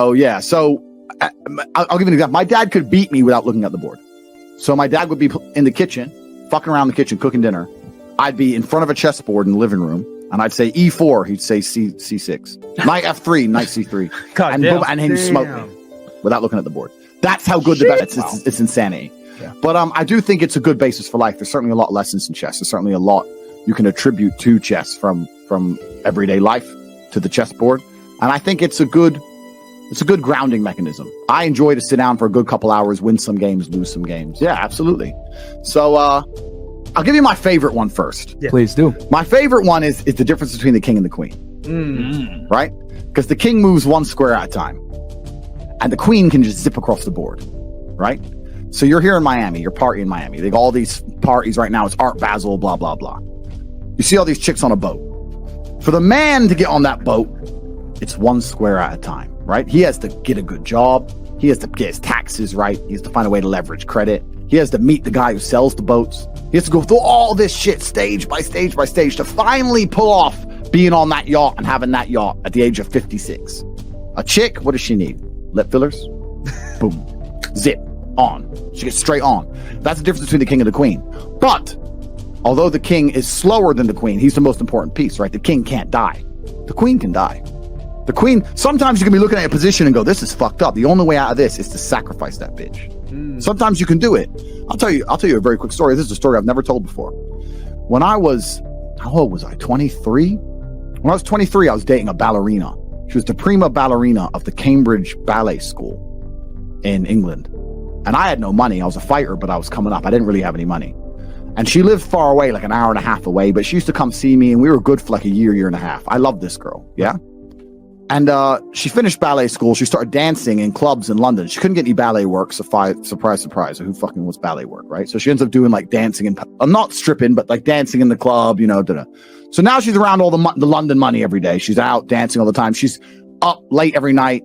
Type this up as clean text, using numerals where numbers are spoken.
Oh, yeah. So I'll give you an example. My dad could beat me without looking at the board. So my dad would be in the kitchen, fucking around the kitchen, cooking dinner. I'd be in front of a chessboard in the living room, and I'd say E4. He'd say C6. Knight F3, Knight C3. God and damn. boom, and he'd smoke me without looking at the board. That's how good the bet is. It's insanity. Yeah. But I do think it's a good basis for life. There's certainly a lot of lessons in chess. There's certainly a lot you can attribute to chess from everyday life to the chessboard. And I think it's a good grounding mechanism. I enjoy to sit down for a good couple hours, win some games, lose some games. Yeah, absolutely. So I'll give you my favorite one first. Yeah. Please do. My favorite one is the difference between the king and the queen. Right? Because the king moves one square at a time. And the queen can just zip across the board. Right? So you're here in Miami. You're partying in Miami. They got all these parties right now. It's Art Basel, blah, blah, blah. You see all these chicks on a boat. For the man to get on that boat, it's one square at a time, right? He has to get a good job. He has to get his taxes right. He has to find a way to leverage credit. He has to meet the guy who sells the boats. He has to go through all this shit stage by stage by stage to finally pull off being on that yacht and having that yacht at the age of 56. A chick, what does she need? Lip fillers? Boom. Zip. On. She gets straight on. That's the difference between the king and the queen. But although the king is slower than the queen, he's the most important piece, right? The king can't die. The queen can die. The queen, sometimes you can be looking at a position and go, this is fucked up. The only way out of this is to sacrifice that bitch. Sometimes you can do it. I'll tell you a very quick story. This is a story I've never told before. When I was, how old was I? 23? When I was 23, I was dating a ballerina. She was the prima ballerina of the Cambridge Ballet School in England. And I had no money. I was a fighter, but I was coming up. I didn't really have any money. And she lived far away, like an hour and a half away, but she used to come see me, and we were good for like a year and a half. I loved this girl. Yeah. And she finished ballet school. She started dancing in clubs in London. She couldn't get any ballet work. Surprise, surprise. Who fucking wants ballet work, right? So she ends up doing like dancing and not stripping, but like dancing in the club, you know. So now she's around all the London money every day. She's out dancing all the time. She's up late every night,